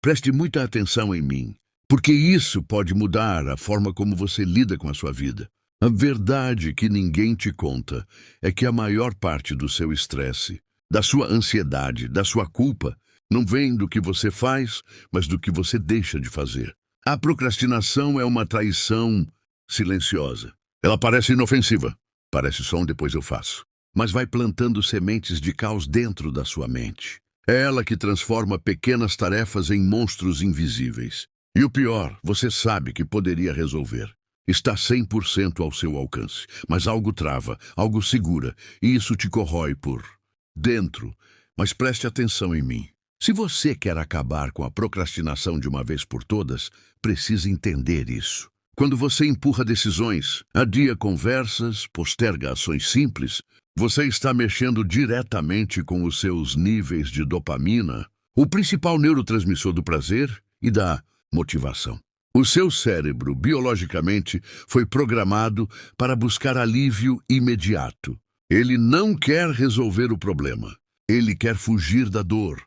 Preste muita atenção em mim, porque isso pode mudar a forma como você lida com a sua vida. A verdade que ninguém te conta é que a maior parte do seu estresse, da sua ansiedade, da sua culpa, não vem do que você faz, mas do que você deixa de fazer. A procrastinação é uma traição silenciosa. Ela parece inofensiva. Parece só um depois eu faço. Mas vai plantando sementes de caos dentro da sua mente. É ela que transforma pequenas tarefas em monstros invisíveis. E o pior, você sabe que poderia resolver. Está 100% ao seu alcance, mas algo trava, algo segura, e isso te corrói por dentro. Mas preste atenção em mim. Se você quer acabar com a procrastinação de uma vez por todas, precisa entender isso. Quando você empurra decisões, adia conversas, posterga ações simples, você está mexendo diretamente com os seus níveis de dopamina, o principal neurotransmissor do prazer e da motivação. O seu cérebro, biologicamente, foi programado para buscar alívio imediato. Ele não quer resolver o problema. Ele quer fugir da dor,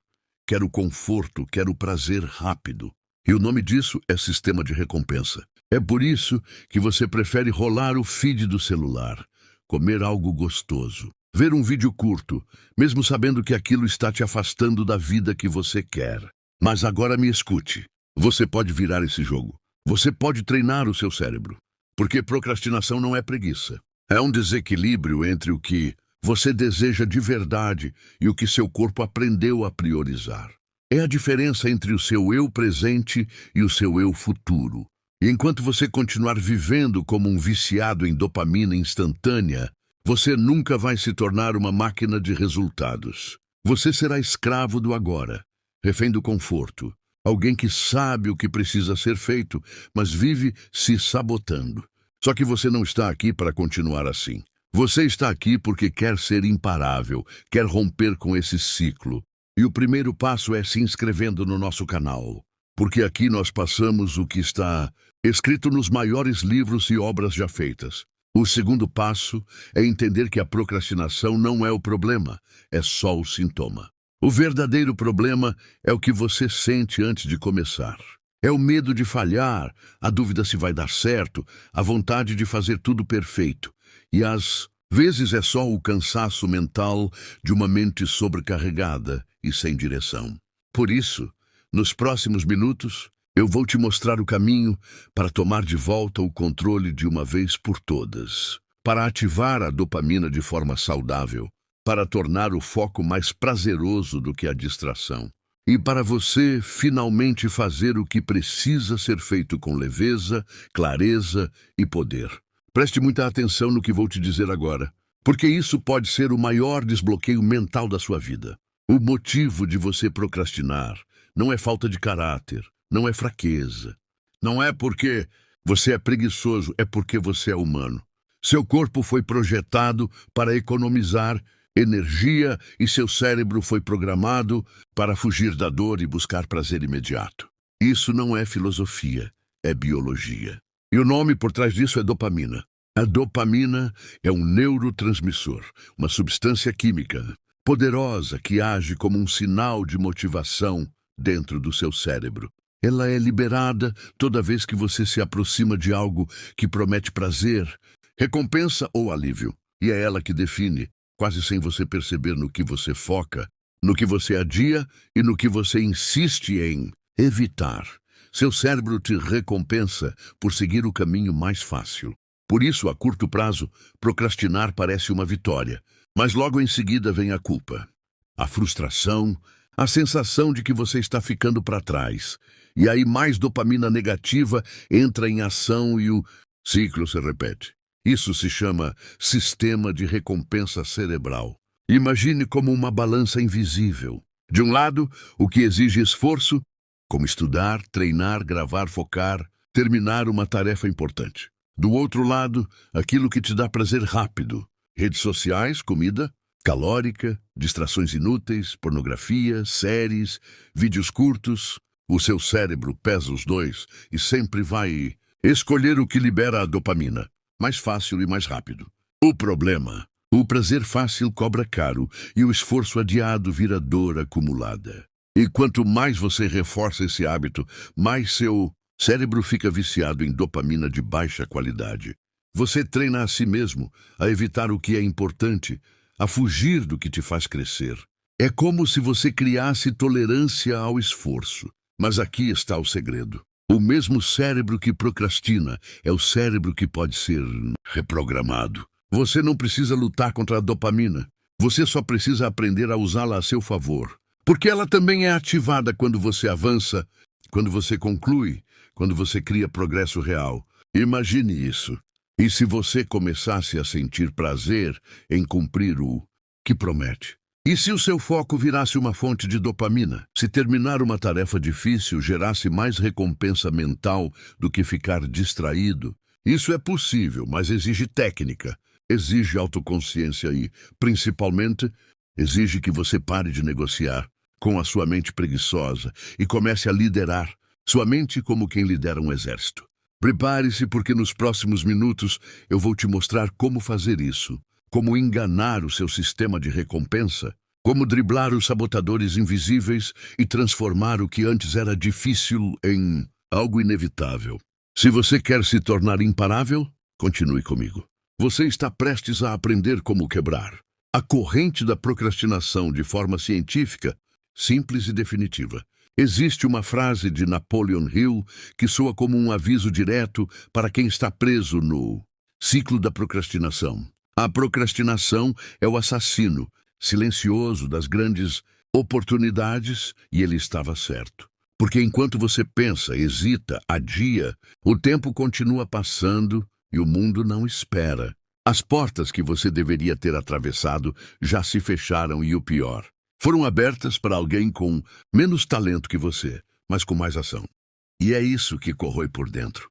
quer o conforto, quer o prazer rápido. E o nome disso é sistema de recompensa. É por isso que você prefere rolar o feed do celular, comer algo gostoso, ver um vídeo curto, mesmo sabendo que aquilo está te afastando da vida que você quer. Mas agora me escute. Você pode virar esse jogo. Você pode treinar o seu cérebro. Porque procrastinação não é preguiça. É um desequilíbrio entre o que você deseja de verdade e o que seu corpo aprendeu a priorizar. É a diferença entre o seu eu presente e o seu eu futuro. E enquanto você continuar vivendo como um viciado em dopamina instantânea, você nunca vai se tornar uma máquina de resultados. Você será escravo do agora, refém do conforto. Alguém que sabe o que precisa ser feito, mas vive se sabotando. Só que você não está aqui para continuar assim. Você está aqui porque quer ser imparável, quer romper com esse ciclo. E o primeiro passo é se inscrevendo no nosso canal. Porque aqui nós passamos o que está escrito nos maiores livros e obras já feitas. O segundo passo é entender que a procrastinação não é o problema, é só o sintoma. O verdadeiro problema é o que você sente antes de começar. É o medo de falhar, a dúvida se vai dar certo, a vontade de fazer tudo perfeito. E às vezes é só o cansaço mental de uma mente sobrecarregada e sem direção. Por isso, nos próximos minutos, eu vou te mostrar o caminho para tomar de volta o controle de uma vez por todas, para ativar a dopamina de forma saudável, para tornar o foco mais prazeroso do que a distração, e para você finalmente fazer o que precisa ser feito com leveza, clareza e poder. Preste muita atenção no que vou te dizer agora, porque isso pode ser o maior desbloqueio mental da sua vida. O motivo de você procrastinar não é falta de caráter, não é fraqueza. Não é porque você é preguiçoso, é porque você é humano. Seu corpo foi projetado para economizar energia e seu cérebro foi programado para fugir da dor e buscar prazer imediato. Isso não é filosofia, é biologia. E o nome por trás disso é dopamina. A dopamina é um neurotransmissor, uma substância química poderosa que age como um sinal de motivação dentro do seu cérebro. Ela é liberada toda vez que você se aproxima de algo que promete prazer, recompensa ou alívio. E é ela que define, quase sem você perceber, no que você foca, no que você adia e no que você insiste em evitar. Seu cérebro te recompensa por seguir o caminho mais fácil. Por isso, a curto prazo, procrastinar parece uma vitória, mas logo em seguida vem a culpa, a frustração, a sensação de que você está ficando para trás. E aí mais dopamina negativa entra em ação e o ciclo se repete. Isso se chama sistema de recompensa cerebral. Imagine como uma balança invisível. De um lado, o que exige esforço, como estudar, treinar, gravar, focar, terminar uma tarefa importante. Do outro lado, aquilo que te dá prazer rápido. Redes sociais, comida calórica, distrações inúteis, pornografia, séries, vídeos curtos. O seu cérebro pesa os dois e sempre vai escolher o que libera a dopamina. Mais fácil e mais rápido. O problema: o prazer fácil cobra caro e o esforço adiado vira dor acumulada. E quanto mais você reforça esse hábito, mais seu cérebro fica viciado em dopamina de baixa qualidade. Você treina a si mesmo a evitar o que é importante, a fugir do que te faz crescer. É como se você criasse tolerância ao esforço. Mas aqui está o segredo. O mesmo cérebro que procrastina é o cérebro que pode ser reprogramado. Você não precisa lutar contra a dopamina. Você só precisa aprender a usá-la a seu favor. Porque ela também é ativada quando você avança, quando você conclui, quando você cria progresso real. Imagine isso. E se você começasse a sentir prazer em cumprir o que promete? E se o seu foco virasse uma fonte de dopamina? Se terminar uma tarefa difícil gerasse mais recompensa mental do que ficar distraído? Isso é possível, mas exige técnica, exige autoconsciência e, principalmente, exige que você pare de negociar com a sua mente preguiçosa e comece a liderar sua mente como quem lidera um exército. Prepare-se, porque nos próximos minutos eu vou te mostrar como fazer isso, como enganar o seu sistema de recompensa, como driblar os sabotadores invisíveis e transformar o que antes era difícil em algo inevitável. Se você quer se tornar imparável, continue comigo. Você está prestes a aprender como quebrar a corrente da procrastinação de forma científica, simples e definitiva. Existe uma frase de Napoleon Hill que soa como um aviso direto para quem está preso no ciclo da procrastinação. A procrastinação é o assassino silencioso das grandes oportunidades, e ele estava certo. Porque enquanto você pensa, hesita, adia, o tempo continua passando e o mundo não espera. As portas que você deveria ter atravessado já se fecharam e o pior, foram abertas para alguém com menos talento que você, mas com mais ação. E é isso que corrói por dentro.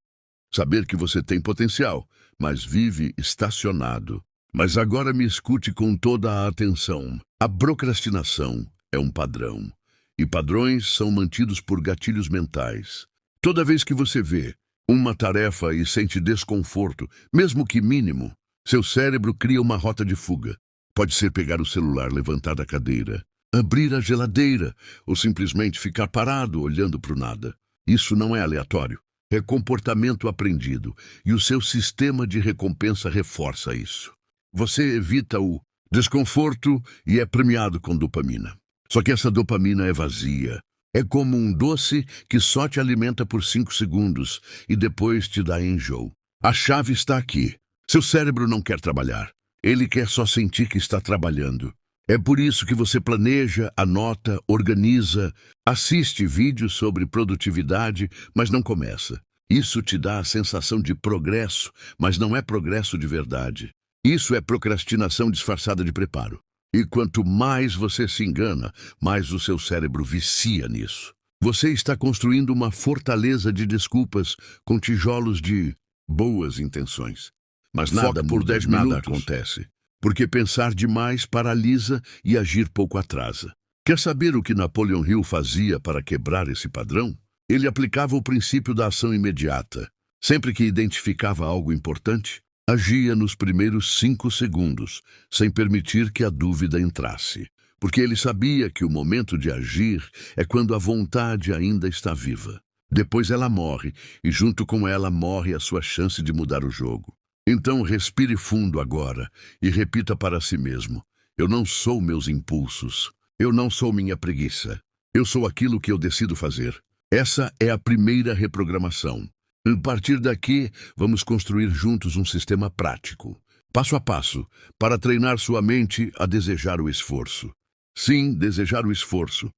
Saber que você tem potencial, mas vive estacionado. Mas agora me escute com toda a atenção. A procrastinação é um padrão, e padrões são mantidos por gatilhos mentais. Toda vez que você vê uma tarefa e sente desconforto, mesmo que mínimo, seu cérebro cria uma rota de fuga. Pode ser pegar o celular, levantar da cadeira, abrir a geladeira ou simplesmente ficar parado olhando para o nada. Isso não é aleatório. É comportamento aprendido e o seu sistema de recompensa reforça isso. Você evita o desconforto e é premiado com dopamina. Só que essa dopamina é vazia. É como um doce que só te alimenta por 5 segundos e depois te dá enjoo. A chave está aqui. Seu cérebro não quer trabalhar. Ele quer só sentir que está trabalhando. É por isso que você planeja, anota, organiza, assiste vídeos sobre produtividade, mas não começa. Isso te dá a sensação de progresso, mas não é progresso de verdade. Isso é procrastinação disfarçada de preparo. E quanto mais você se engana, mais o seu cérebro vicia nisso. Você está construindo uma fortaleza de desculpas com tijolos de boas intenções. Mas nada por 10 minutos acontece. Porque pensar demais paralisa e agir pouco atrasa. Quer saber o que Napoleon Hill fazia para quebrar esse padrão? Ele aplicava o princípio da ação imediata. Sempre que identificava algo importante, agia nos primeiros 5 segundos, sem permitir que a dúvida entrasse. Porque ele sabia que o momento de agir é quando a vontade ainda está viva. Depois ela morre, e junto com ela morre a sua chance de mudar o jogo. Então respire fundo agora e repita para si mesmo: eu não sou meus impulsos, eu não sou minha preguiça, eu sou aquilo que eu decido fazer. Essa é a primeira reprogramação. A partir daqui, vamos construir juntos um sistema prático, passo a passo, para treinar sua mente a desejar o esforço. Sim, desejar o esforço.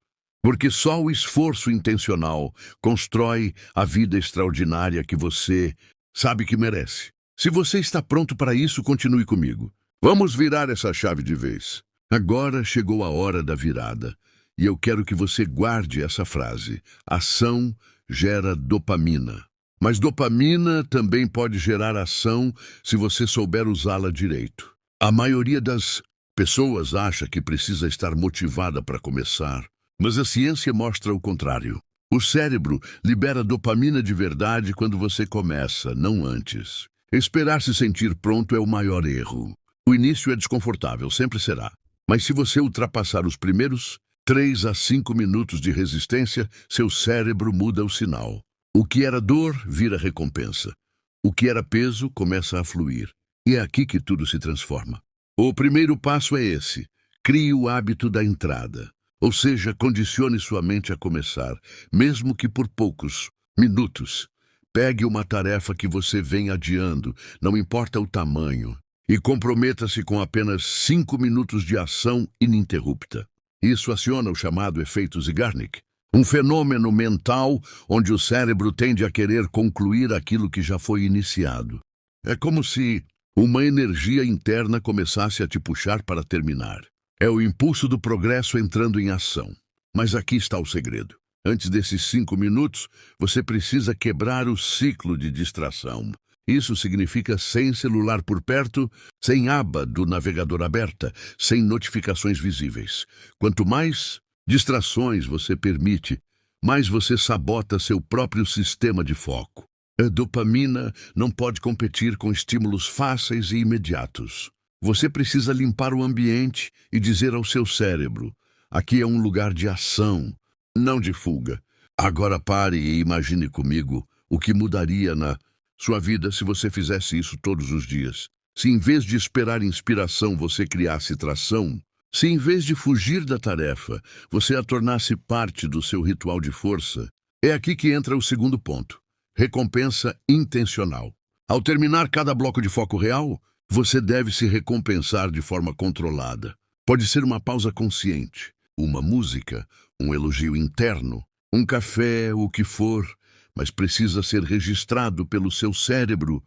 Porque só o esforço intencional constrói a vida extraordinária que você sabe que merece. Se você está pronto para isso, continue comigo. Vamos virar essa chave de vez. Agora chegou a hora da virada. E eu quero que você guarde essa frase. Ação gera dopamina. Mas dopamina também pode gerar ação se você souber usá-la direito. A maioria das pessoas acha que precisa estar motivada para começar. Mas a ciência mostra o contrário. O cérebro libera dopamina de verdade quando você começa, não antes. Esperar se sentir pronto é o maior erro. O início é desconfortável, sempre será. Mas se você ultrapassar os primeiros 3 a 5 minutos de resistência, seu cérebro muda o sinal. O que era dor vira recompensa. O que era peso começa a fluir. E é aqui que tudo se transforma. O primeiro passo é esse. Crie o hábito da entrada. Ou seja, condicione sua mente a começar, mesmo que por poucos minutos. Pegue uma tarefa que você vem adiando, não importa o tamanho, e comprometa-se com apenas 5 minutos de ação ininterrupta. Isso aciona o chamado efeito Zeigarnik, um fenômeno mental onde o cérebro tende a querer concluir aquilo que já foi iniciado. É como se uma energia interna começasse a te puxar para terminar. É o impulso do progresso entrando em ação. Mas aqui está o segredo. Antes desses 5 minutos, você precisa quebrar o ciclo de distração. Isso significa sem celular por perto, sem aba do navegador aberta, sem notificações visíveis. Quanto mais distrações você permite, mais você sabota seu próprio sistema de foco. A dopamina não pode competir com estímulos fáceis e imediatos. Você precisa limpar o ambiente e dizer ao seu cérebro: aqui é um lugar de ação, não de fuga. Agora pare e imagine comigo o que mudaria na sua vida se você fizesse isso todos os dias. Se em vez de esperar inspiração você criasse tração, se em vez de fugir da tarefa você a tornasse parte do seu ritual de força, é aqui que entra o segundo ponto. Recompensa intencional. Ao terminar cada bloco de foco real, você deve se recompensar de forma controlada. Pode ser uma pausa consciente, uma música, um elogio interno, um café, o que for, mas precisa ser registrado pelo seu cérebro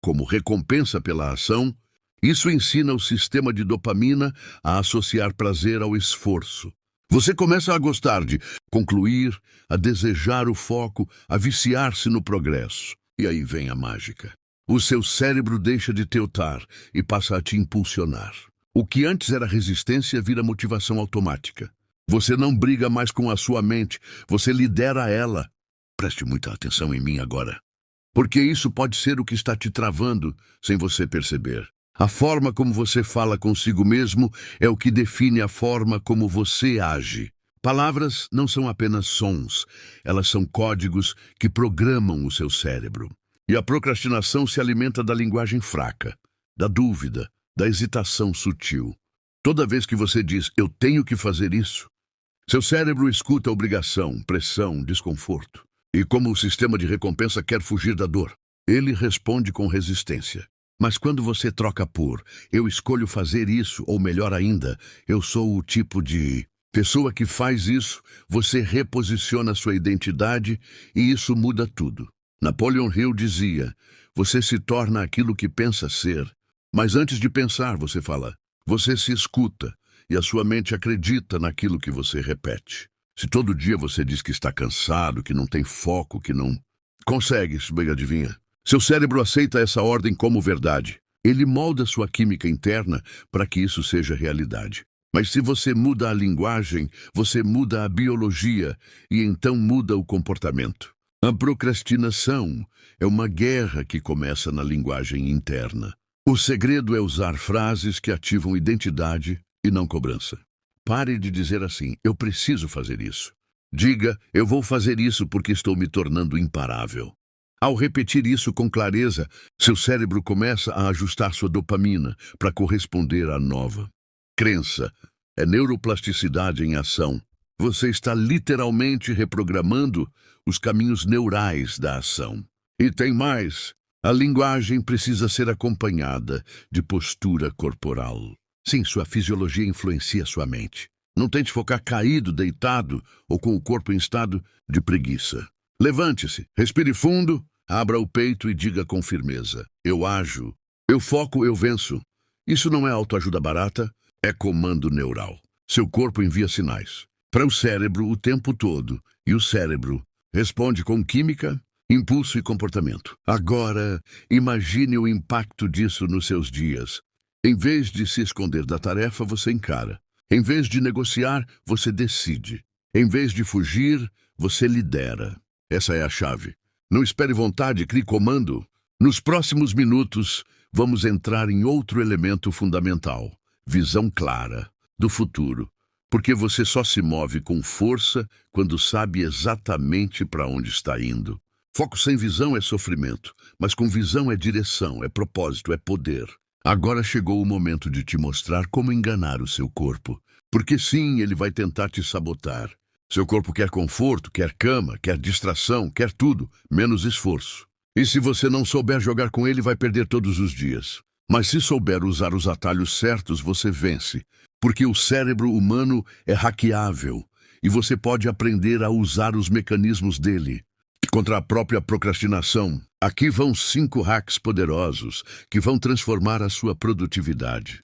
como recompensa pela ação. Isso ensina o sistema de dopamina a associar prazer ao esforço. Você começa a gostar de concluir, a desejar o foco, a viciar-se no progresso. E aí vem a mágica. O seu cérebro deixa de teutar e passa a te impulsionar. O que antes era resistência vira motivação automática. Você não briga mais com a sua mente, você lidera ela. Preste muita atenção em mim agora, porque isso pode ser o que está te travando sem você perceber. A forma como você fala consigo mesmo é o que define a forma como você age. Palavras não são apenas sons, elas são códigos que programam o seu cérebro. E a procrastinação se alimenta da linguagem fraca, da dúvida, da hesitação sutil. Toda vez que você diz, eu tenho que fazer isso, seu cérebro escuta obrigação, pressão, desconforto. E como o sistema de recompensa quer fugir da dor, ele responde com resistência. Mas quando você troca por, eu escolho fazer isso, ou melhor ainda, eu sou o tipo de pessoa que faz isso, você reposiciona sua identidade e isso muda tudo. Napoleon Hill dizia, você se torna aquilo que pensa ser. Mas antes de pensar, você fala, você se escuta e a sua mente acredita naquilo que você repete. Se todo dia você diz que está cansado, que não tem foco, que não consegue, bem adivinha. Seu cérebro aceita essa ordem como verdade. Ele molda sua química interna para que isso seja realidade. Mas se você muda a linguagem, você muda a biologia e então muda o comportamento. A procrastinação é uma guerra que começa na linguagem interna. O segredo é usar frases que ativam identidade e não cobrança. Pare de dizer assim, eu preciso fazer isso. Diga, eu vou fazer isso porque estou me tornando imparável. Ao repetir isso com clareza, seu cérebro começa a ajustar sua dopamina para corresponder à nova crença. É neuroplasticidade em ação. Você está literalmente reprogramando os caminhos neurais da ação. E tem mais. A linguagem precisa ser acompanhada de postura corporal. Sim, sua fisiologia influencia sua mente. Não tente focar caído, deitado ou com o corpo em estado de preguiça. Levante-se, respire fundo, abra o peito e diga com firmeza. Eu ajo, eu foco, eu venço. Isso não é autoajuda barata, é comando neural. Seu corpo envia sinais para o cérebro o tempo todo e o cérebro responde com química, impulso e comportamento. Agora, imagine o impacto disso nos seus dias. Em vez de se esconder da tarefa, você encara. Em vez de negociar, você decide. Em vez de fugir, você lidera. Essa é a chave. Não espere vontade, crie comando. Nos próximos minutos, vamos entrar em outro elemento fundamental. Visão clara do futuro. Porque você só se move com força quando sabe exatamente para onde está indo. Foco sem visão é sofrimento, mas com visão é direção, é propósito, é poder. Agora chegou o momento de te mostrar como enganar o seu corpo. Porque sim, ele vai tentar te sabotar. Seu corpo quer conforto, quer cama, quer distração, quer tudo, menos esforço. E se você não souber jogar com ele, vai perder todos os dias. Mas se souber usar os atalhos certos, você vence. Porque o cérebro humano é hackeável e você pode aprender a usar os mecanismos dele. Contra a própria procrastinação, aqui vão 5 hacks poderosos que vão transformar a sua produtividade.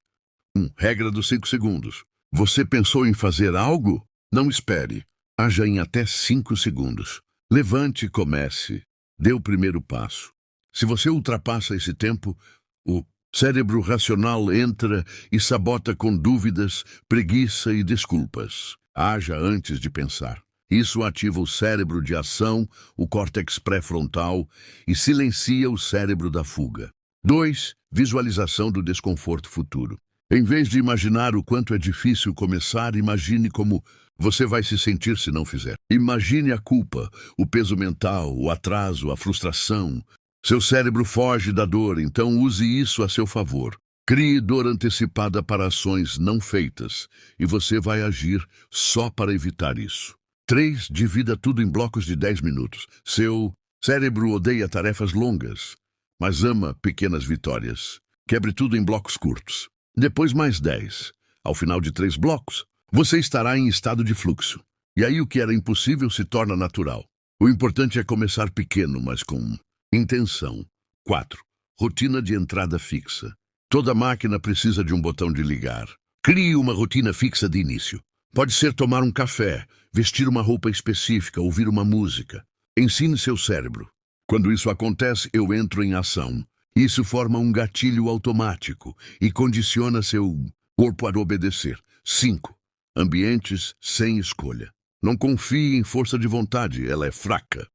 1. Regra dos 5 segundos. Você pensou em fazer algo? Não espere. Haja em até 5 segundos. Levante e comece. Dê o primeiro passo. Se você ultrapassa esse tempo, o cérebro racional entra e sabota com dúvidas, preguiça e desculpas. Haja antes de pensar. Isso ativa o cérebro de ação, o córtex pré-frontal, e silencia o cérebro da fuga. 2. Visualização do desconforto futuro. Em vez de imaginar o quanto é difícil começar, imagine como você vai se sentir se não fizer. Imagine a culpa, o peso mental, o atraso, a frustração. Seu cérebro foge da dor, então use isso a seu favor. Crie dor antecipada para ações não feitas, e você vai agir só para evitar isso. 3. Divida tudo em blocos de 10 minutos. Seu cérebro odeia tarefas longas, mas ama pequenas vitórias. Quebre tudo em blocos curtos. Depois mais 10. Ao final de 3 blocos, você estará em estado de fluxo. E aí o que era impossível se torna natural. O importante é começar pequeno, mas com intenção. 4. Rotina de entrada fixa. Toda máquina precisa de um botão de ligar. Crie uma rotina fixa de início. Pode ser tomar um café, vestir uma roupa específica, ouvir uma música. Ensine seu cérebro. Quando isso acontece, eu entro em ação. Isso forma um gatilho automático e condiciona seu corpo a obedecer. 5. Ambientes sem escolha. Não confie em força de vontade, ela é fraca.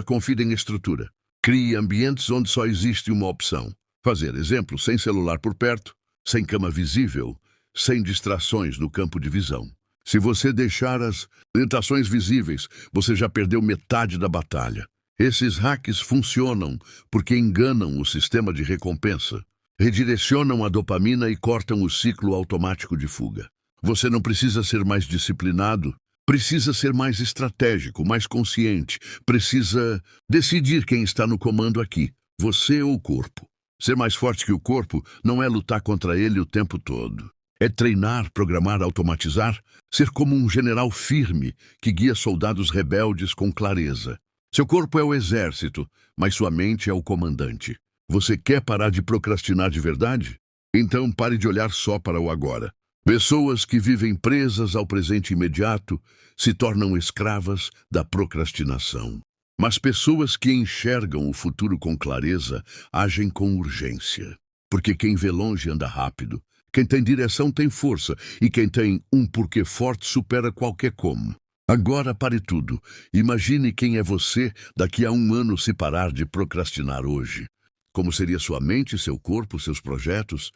Confie em estrutura. Crie ambientes onde só existe uma opção. Fazer, exemplo, sem celular por perto, sem cama visível, sem distrações no campo de visão. Se você deixar as tentações visíveis, você já perdeu metade da batalha. Esses hacks funcionam porque enganam o sistema de recompensa, redirecionam a dopamina e cortam o ciclo automático de fuga. Você não precisa ser mais disciplinado, precisa ser mais estratégico, mais consciente, precisa decidir quem está no comando aqui, você ou o corpo. Ser mais forte que o corpo não é lutar contra ele o tempo todo. É treinar, programar, automatizar, ser como um general firme que guia soldados rebeldes com clareza. Seu corpo é o exército, mas sua mente é o comandante. Você quer parar de procrastinar de verdade? Então pare de olhar só para o agora. Pessoas que vivem presas ao presente imediato se tornam escravas da procrastinação. Mas pessoas que enxergam o futuro com clareza agem com urgência. Porque quem vê longe anda rápido. Quem tem direção tem força, e quem tem um porquê forte supera qualquer como. Agora pare tudo. Imagine quem é você daqui a 1 ano se parar de procrastinar hoje. Como seria sua mente, seu corpo, seus projetos,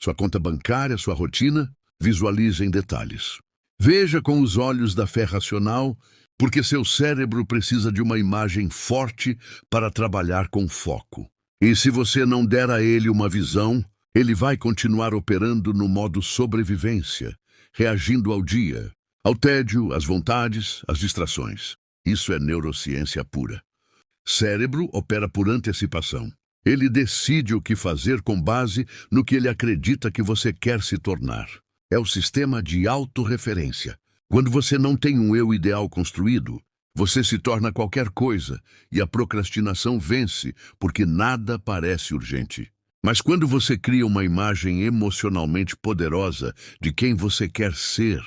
sua conta bancária, sua rotina? Visualize em detalhes. Veja com os olhos da fé racional, porque seu cérebro precisa de uma imagem forte para trabalhar com foco. E se você não der a ele uma visão, ele vai continuar operando no modo sobrevivência, reagindo ao dia, ao tédio, às vontades, às distrações. Isso é neurociência pura. Cérebro opera por antecipação. Ele decide o que fazer com base no que ele acredita que você quer se tornar. É o sistema de autorreferência. Quando você não tem um eu ideal construído, você se torna qualquer coisa e a procrastinação vence porque nada parece urgente. Mas quando você cria uma imagem emocionalmente poderosa de quem você quer ser,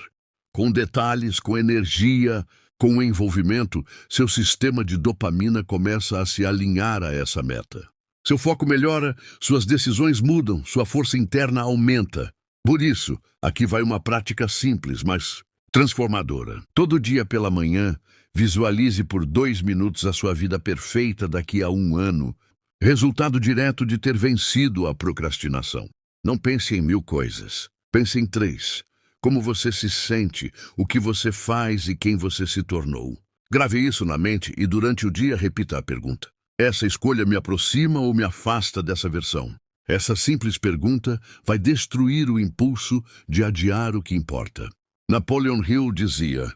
com detalhes, com energia, com envolvimento, seu sistema de dopamina começa a se alinhar a essa meta. Seu foco melhora, suas decisões mudam, sua força interna aumenta. Por isso, aqui vai uma prática simples, mas transformadora. Todo dia pela manhã, visualize por 2 minutos a sua vida perfeita daqui a 1 ano, resultado direto de ter vencido a procrastinação. Não pense em 1000 coisas. Pense em 3. como você se sente, o que você faz e quem você se tornou. Grave isso na mente e durante o dia repita a pergunta: essa escolha me aproxima ou me afasta dessa versão? Essa simples pergunta vai destruir o impulso de adiar o que importa. Napoleon Hill dizia: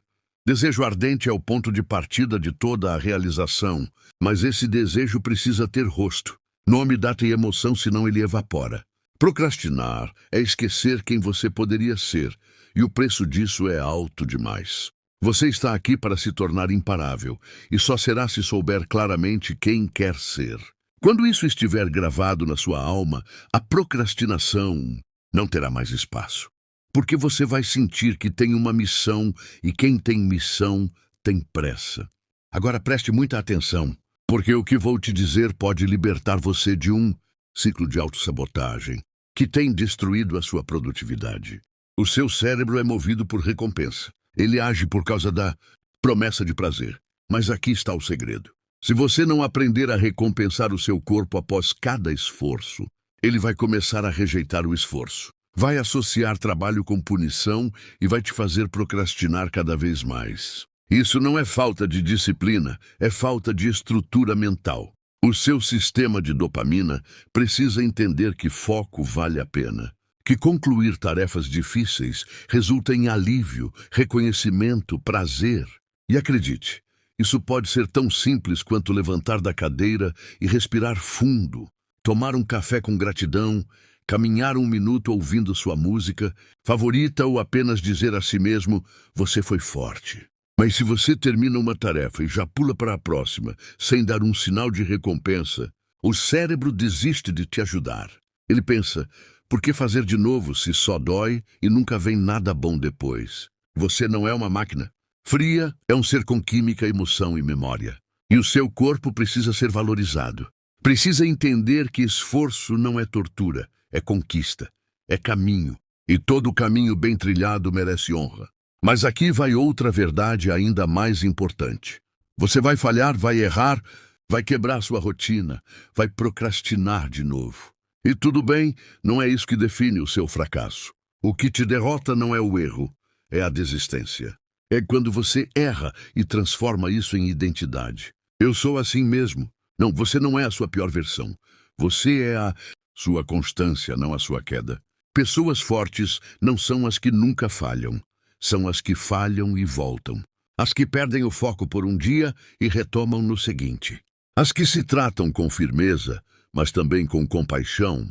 desejo ardente é o ponto de partida de toda a realização, mas esse desejo precisa ter rosto, nome, data e emoção, senão ele evapora. Procrastinar é esquecer quem você poderia ser, e o preço disso é alto demais. Você está aqui para se tornar imparável, e só será se souber claramente quem quer ser. Quando isso estiver gravado na sua alma, a procrastinação não terá mais espaço. Porque você vai sentir que tem uma missão, e quem tem missão tem pressa. Agora preste muita atenção, porque o que vou te dizer pode libertar você de um ciclo de autossabotagem que tem destruído a sua produtividade. O seu cérebro é movido por recompensa. Ele age por causa da promessa de prazer. Mas aqui está o segredo. Se você não aprender a recompensar o seu corpo após cada esforço, ele vai começar a rejeitar o esforço. Vai associar trabalho com punição e vai te fazer procrastinar cada vez mais. Isso não é falta de disciplina, é falta de estrutura mental. O seu sistema de dopamina precisa entender que foco vale a pena, que concluir tarefas difíceis resulta em alívio, reconhecimento, prazer. E acredite, isso pode ser tão simples quanto levantar da cadeira e respirar fundo, tomar um café com gratidão, caminhar 1 minuto ouvindo sua música favorita ou apenas dizer a si mesmo: você foi forte. Mas se você termina uma tarefa e já pula para a próxima, sem dar um sinal de recompensa, o cérebro desiste de te ajudar. Ele pensa: por que fazer de novo se só dói e nunca vem nada bom depois? Você não é uma máquina. Fria é um ser com química, emoção e memória. E o seu corpo precisa ser valorizado. Precisa entender que esforço não é tortura, é conquista, é caminho. E todo caminho bem trilhado merece honra. Mas aqui vai outra verdade ainda mais importante. Você vai falhar, vai errar, vai quebrar sua rotina, vai procrastinar de novo. E tudo bem, não é isso que define o seu fracasso. O que te derrota não é o erro, é a desistência. É quando você erra e transforma isso em identidade. Eu sou assim mesmo. Não, você não é a sua pior versão. Você é a sua constância, não a sua queda. Pessoas fortes não são as que nunca falham. São as que falham e voltam. As que perdem o foco por um dia e retomam no seguinte. As que se tratam com firmeza, mas também com compaixão.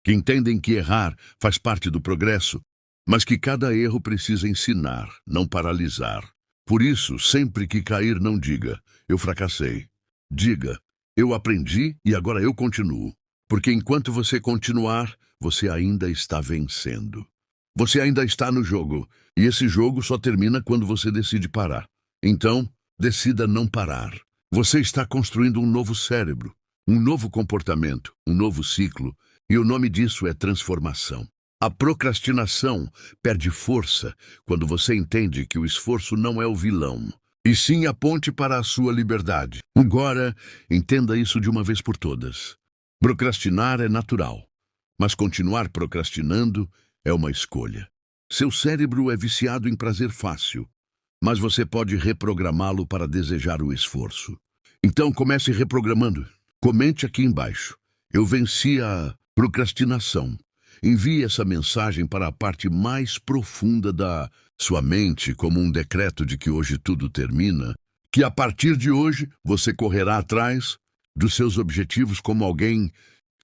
Que entendem que errar faz parte do progresso, mas que cada erro precisa ensinar, não paralisar. Por isso, sempre que cair, não diga: eu fracassei. Diga: eu aprendi e agora eu continuo. Porque enquanto você continuar, você ainda está vencendo. Você ainda está no jogo, e esse jogo só termina quando você decide parar. Então, decida não parar. Você está construindo um novo cérebro, um novo comportamento, um novo ciclo, e o nome disso é transformação. A procrastinação perde força quando você entende que o esforço não é o vilão, e sim a ponte para a sua liberdade. Agora, entenda isso de uma vez por todas. Procrastinar é natural, mas continuar procrastinando é uma escolha. Seu cérebro é viciado em prazer fácil, mas você pode reprogramá-lo para desejar o esforço. Então comece reprogramando. Comente aqui embaixo: eu venci a procrastinação. Envie essa mensagem para a parte mais profunda da sua mente como um decreto de que hoje tudo termina, que a partir de hoje você correrá atrás dos seus objetivos como alguém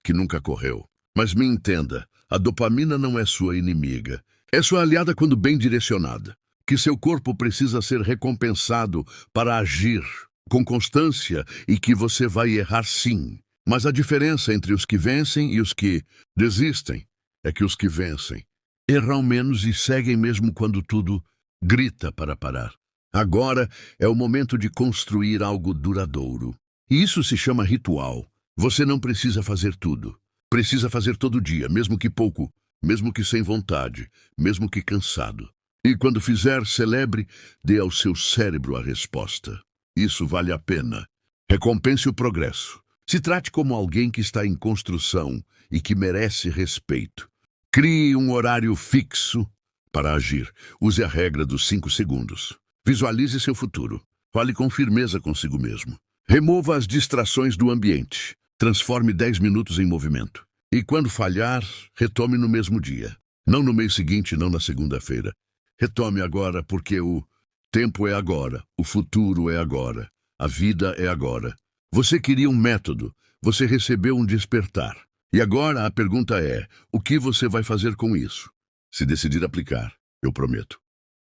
que nunca correu. Mas me entenda, a dopamina não é sua inimiga. É sua aliada quando bem direcionada. Que seu corpo precisa ser recompensado para agir com constância e que você vai errar sim. Mas a diferença entre os que vencem e os que desistem é que os que vencem erram menos e seguem mesmo quando tudo grita para parar. Agora é o momento de construir algo duradouro. E isso se chama ritual. Você não precisa fazer tudo. Precisa fazer todo dia, mesmo que pouco, mesmo que sem vontade, mesmo que cansado. E quando fizer, celebre, dê ao seu cérebro a resposta. Isso vale a pena. Recompense o progresso. Se trate como alguém que está em construção e que merece respeito. Crie um horário fixo Para agir, use a regra dos 5 segundos. Visualize seu futuro. Fale com firmeza consigo mesmo. Remova as distrações do ambiente. Transforme 10 minutos em movimento. E quando falhar, retome no mesmo dia. Não no mês seguinte, não na segunda-feira. Retome agora, porque o tempo é agora, o futuro é agora, a vida é agora. Você queria um método, você recebeu um despertar. E agora a pergunta é, o que você vai fazer com isso? Se decidir aplicar, eu prometo.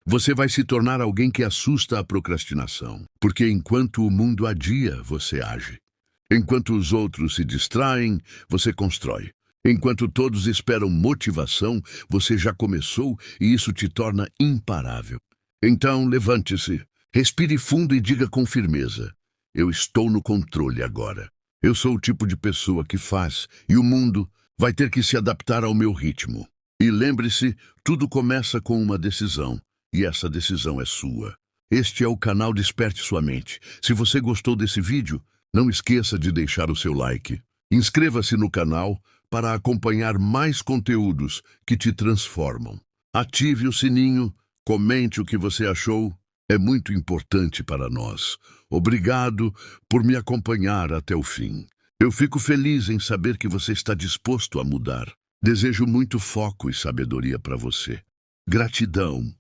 Você vai se tornar alguém que assusta a procrastinação, porque enquanto o mundo adia, você age. Enquanto os outros se distraem, você constrói. Enquanto todos esperam motivação, você já começou e isso te torna imparável. Então, levante-se, respire fundo e diga com firmeza: eu estou no controle agora. Eu sou o tipo de pessoa que faz e o mundo vai ter que se adaptar ao meu ritmo. E lembre-se, tudo começa com uma decisão e essa decisão é sua. Este é o canal Desperte Sua Mente. Se você gostou desse vídeo, não esqueça de deixar o seu like. Inscreva-se no canal para acompanhar mais conteúdos que te transformam. Ative o sininho, comente o que você achou. É muito importante para nós. Obrigado por me acompanhar até o fim. Eu fico feliz em saber que você está disposto a mudar. Desejo muito foco e sabedoria para você. Gratidão.